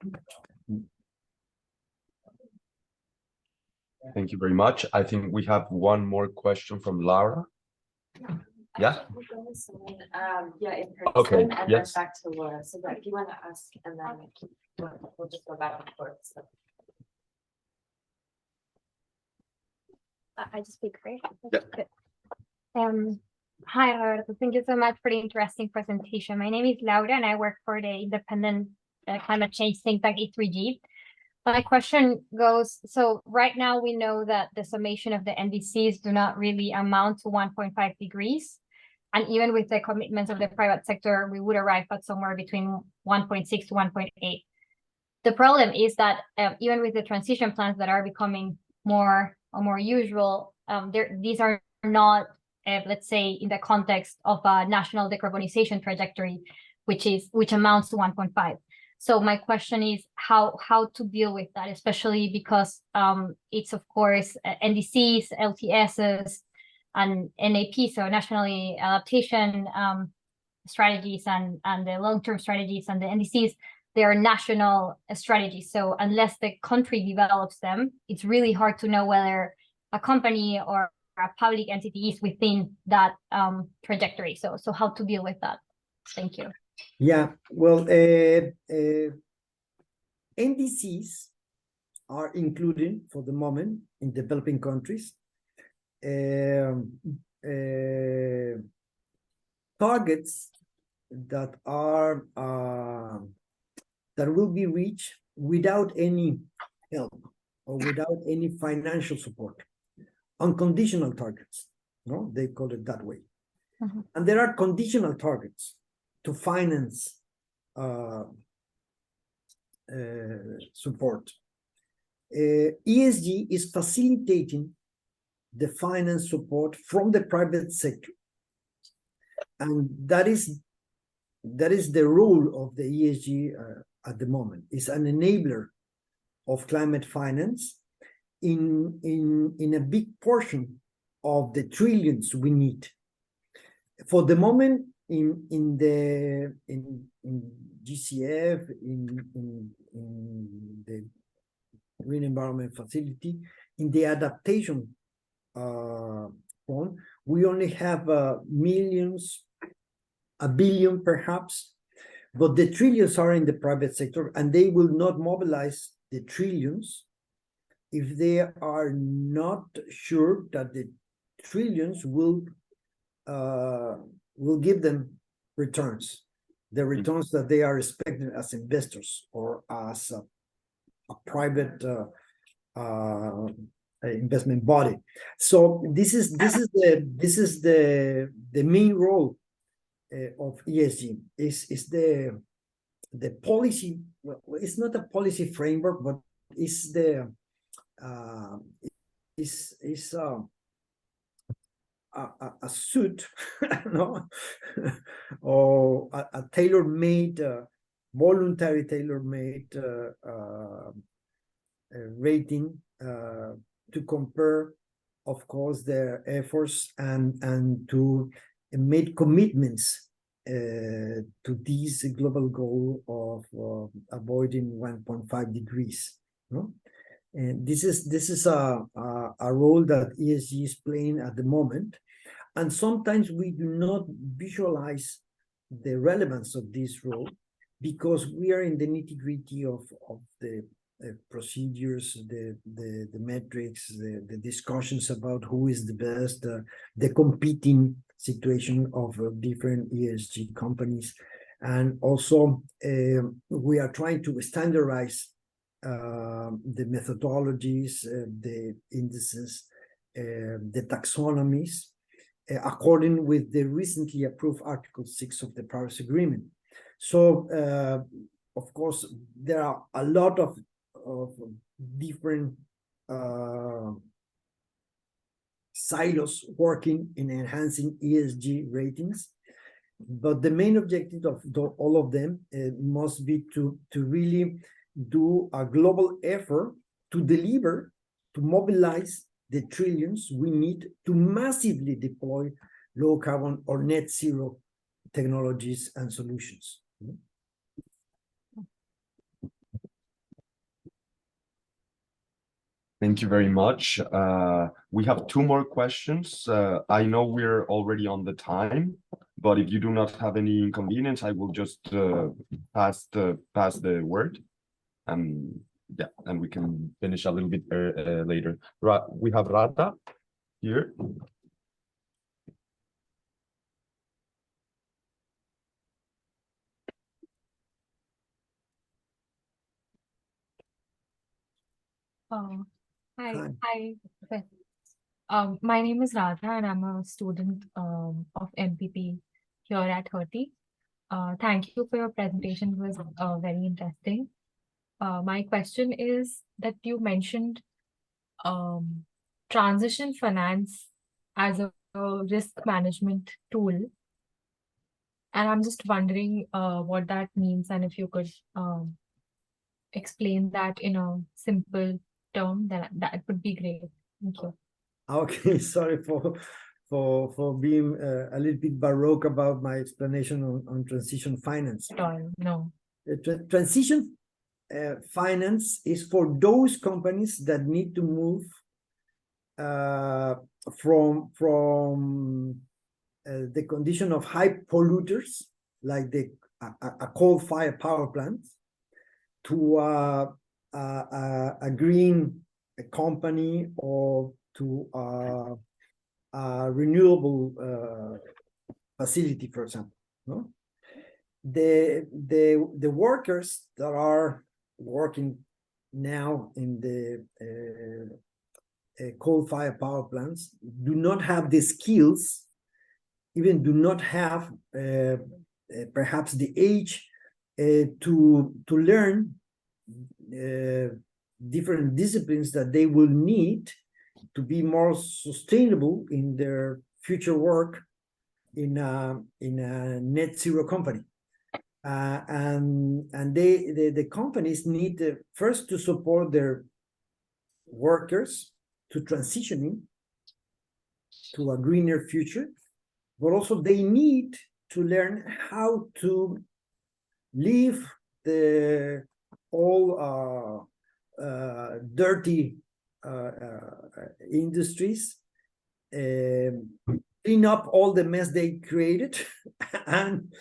Thank you very much. I think we have one more question from Laura. Yeah. Yeah, in person, Okay, and yes. then back to Laura. So if you want to ask, and then we'll just go back and forth. So. I just speak, right? Yeah. Good. Hi, Rodolfo. Thank you so much for the interesting presentation. My name is Laura, and I work for the independent climate change think tank E3G. My question goes, so right now we know that the summation of the NDCs do not really amount to 1.5 degrees. And even with the commitments of the private sector, we would arrive at somewhere between 1.6 to 1.8. The problem is that even with the transition plans that are becoming more usual, these are not, let's say, in the context of a national decarbonization trajectory, which amounts to 1.5. So my question is how to deal with that, especially because it's, of course, NDCs, LTSs, and NAP, so nationally adaptation strategies, and the long-term strategies, and the NDCs, they are national strategies. So unless the country develops them, it's really hard to know whether a company or a public entity is within that trajectory. So how to deal with that? Thank you. Yeah, well, NDCs are included for the moment in developing countries. Targets that are that will be reached without any help or without any financial support. Unconditional targets, no, they call it that way. Mhm. And there are conditional targets to finance support. ESG is facilitating the finance support from the private sector. And that is the role of the ESG at the moment. It's an enabler of climate finance in a big portion of the trillions we need. For the moment, in GCF, in the Green Environment Facility, in the adaptation fund, we only have millions, a billion perhaps, but the trillions are in the private sector, and they will not mobilize the trillions if they are not sure that the trillions will give them returns, the returns that they are expecting as investors or as a private investment body. So this is the main role of ESG. Is the policy. Well, it's not a policy framework, but it's the a suit, no, or a tailor-made, voluntary tailor-made rating to compare, of course, their efforts and to make commitments to this global goal of avoiding 1.5 degrees. No? And this is a role that ESG is playing at the moment. And sometimes we do not visualize the relevance of this role because we are in the nitty-gritty of the procedures, the metrics, the discussions about who is the best, the competing situation of different ESG companies. And also we are trying to standardize the methodologies, the indices, the taxonomies, according with the recently approved Article 6 of the Paris Agreement. So, of course, there are a lot of different silos working in enhancing ESG ratings, but the main objective of all of them must be to really do a global effort to deliver, to mobilize the trillions we need to massively deploy low carbon or net zero technologies and solutions. Thank you very much. We have two more questions. I know we're already on the time, but if you do not have any inconvenience, I will just pass the word. Yeah, and we can finish a little bit later. We have Rata here. Hi. My name is Radha and I'm a student of MPP here at Hertie. Thank you for your presentation. It was very interesting. My question is that you mentioned transition finance as a risk management tool. And I'm just wondering what that means and if you could explain that in a simple term, that would be great. Thank you. Okay, sorry for being a little bit baroque about my explanation on transition finance. No. Transition finance is for those companies that need to move from the condition of high polluters, like a coal-fired power plant, to a green company or to a renewable facility, for example. No? The workers that are working now in the coal-fired power plants do not have the skills even do not have perhaps the age to learn different disciplines that they will need to be more sustainable in their future work in a net zero company. And the companies need first to support their workers to transitioning to a greener future, but also they need to learn how to leave the all dirty industries, clean up all the mess they created, and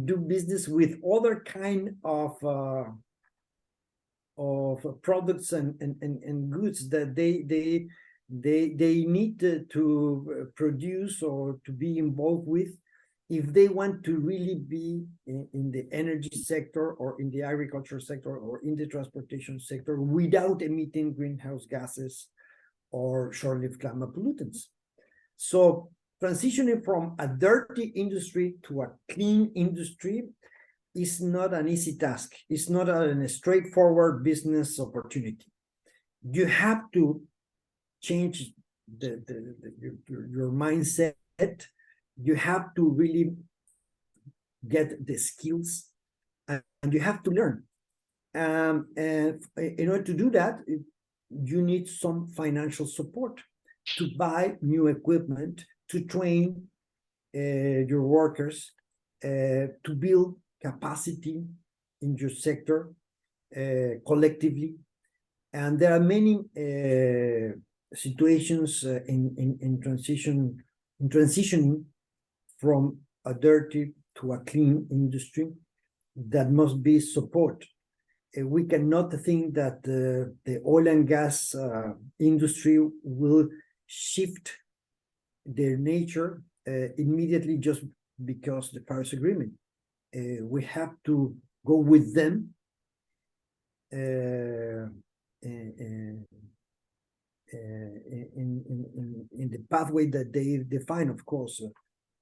do business with other kind of products and goods that they need to produce or to be involved with if they want to really be in the energy sector or in the agriculture sector or in the transportation sector without emitting greenhouse gases or short-lived climate pollutants. So transitioning from a dirty industry to a clean industry is not an easy task. It's not a straightforward business opportunity. You have to change your mindset. You have to really get the skills, and you have to learn. And in order to do that, you need some financial support to buy new equipment, to train your workers, to build capacity in your sector collectively. And there are many situations in transitioning from a dirty to a clean industry that must be supported. We cannot think that the oil and gas industry will shift their nature immediately just because the Paris Agreement. We have to go with them in the pathway that they define, of course,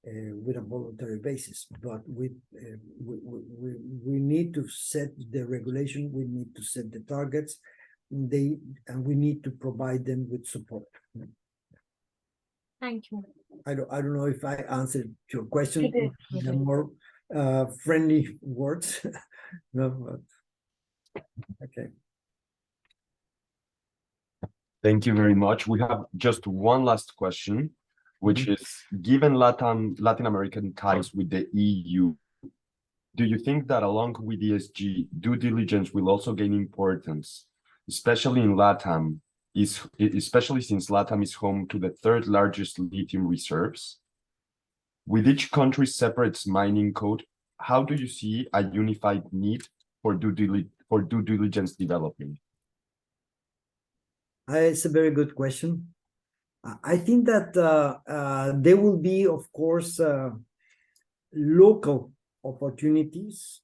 with a voluntary basis. But we need to set the regulation, we need to set the targets, and we need to provide them with support. Thank you. I don't know if I answered your question in a more friendly words. No, but okay. Thank you very much. We have just one last question, which is, given Latin American ties with the EU, do you think that along with ESG, due diligence will also gain importance, especially in LATAM, especially since LATAM is home to the third largest lithium reserves? With each country's separate mining code, how do you see a unified need for due diligence developing? It's a very good question. I think that there will be, of course, local opportunities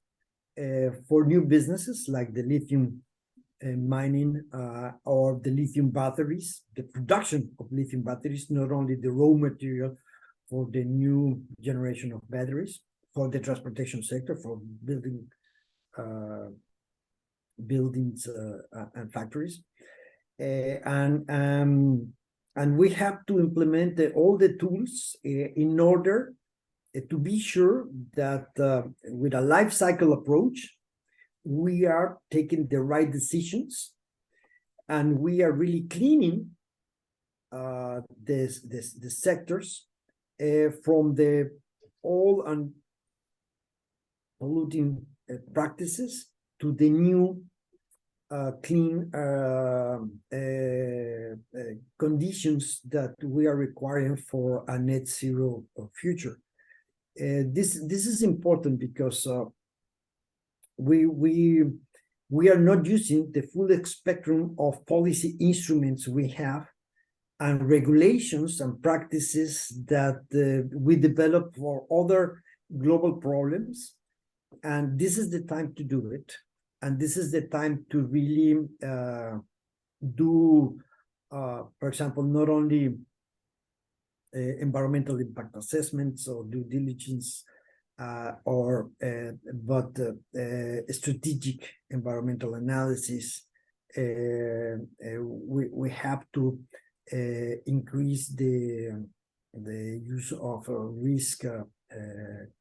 for new businesses like the lithium mining or the lithium batteries, the production of lithium batteries, not only the raw material for the new generation of batteries, for the transportation sector, for building buildings and factories. And we have to implement all the tools in order to be sure that with a life cycle approach, we are taking the right decisions and we are really cleaning the sectors from the old and polluting practices to the new clean conditions that we are requiring for a net zero future. This is important because we are not using the full spectrum of policy instruments we have and regulations and practices that we develop for other global problems. And this is the time to do it. And this is the time to really do, for example, not only environmental impact assessments or due diligence, but strategic environmental analysis. We have to increase the use of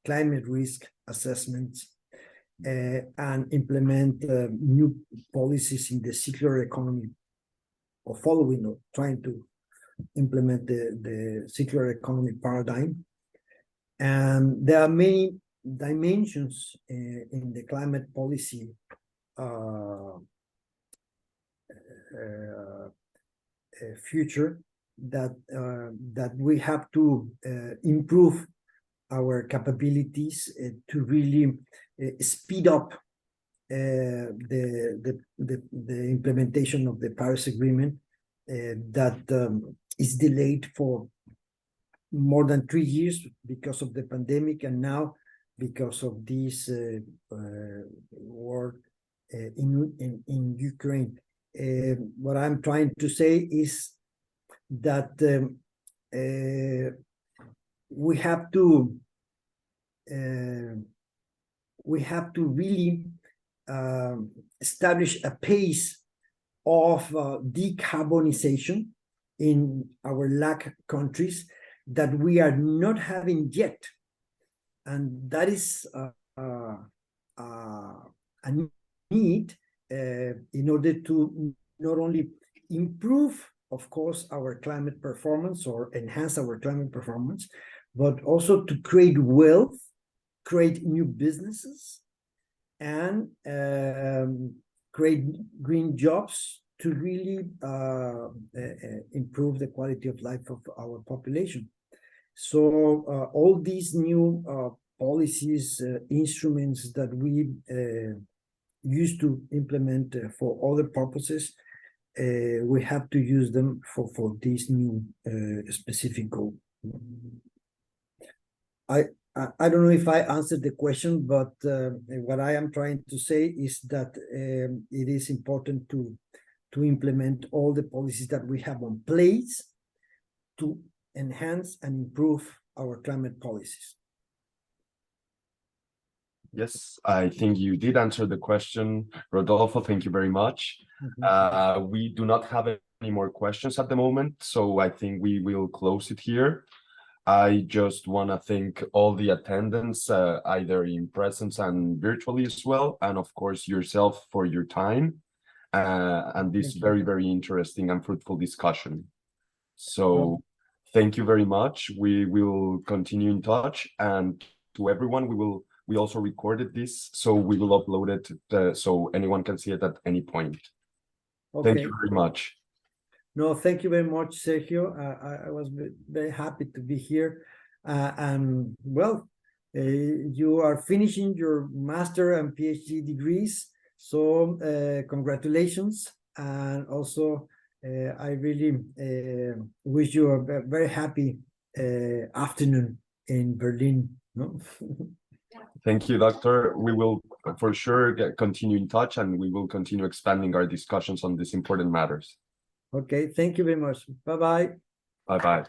climate risk assessments and implement new policies in the circular economy, or following or trying to implement the circular economy paradigm. And there are many dimensions in the climate policy future that we have to improve our capabilities to really speed up the implementation of the Paris Agreement that is delayed for more than 3 years because of the pandemic, and now because of this war in Ukraine. What I'm trying to say is that we have to really establish a pace of decarbonization in our LAC countries that we are not having yet, and that is a need in order to not only improve, of course, our climate performance or enhance our climate performance, but also to create wealth, create new businesses, and create green jobs to really improve the quality of life of our population. So all these new policies, instruments that we used to implement for other purposes, we have to use them for this new specific goal. I don't know if I answered the question, but what I am trying to say is that it is important to implement all the policies that we have on place to enhance and improve our climate policies. Yes, I think you did answer the question, Rodolfo. Thank you very much. We do not have any more questions at the moment, so I think we will close it here. I just want to thank all the attendants, either in presence and virtually as well, and of course yourself for your time and this very, very interesting and fruitful discussion. So thank you very much. We will continue in touch, and to everyone, we also recorded this, so we will upload it so anyone can see it at any point. Okay. Thank you very much. No, thank you very much, Sergio. I was very happy to be here. And well, you are finishing your master and PhD degrees, so congratulations. And also, I really wish you a very happy afternoon in Berlin. No? Thank you, Doctor. We will for sure continue in touch, and we will continue expanding our discussions on these important matters. Okay, thank you very much. Bye-bye. Bye-bye.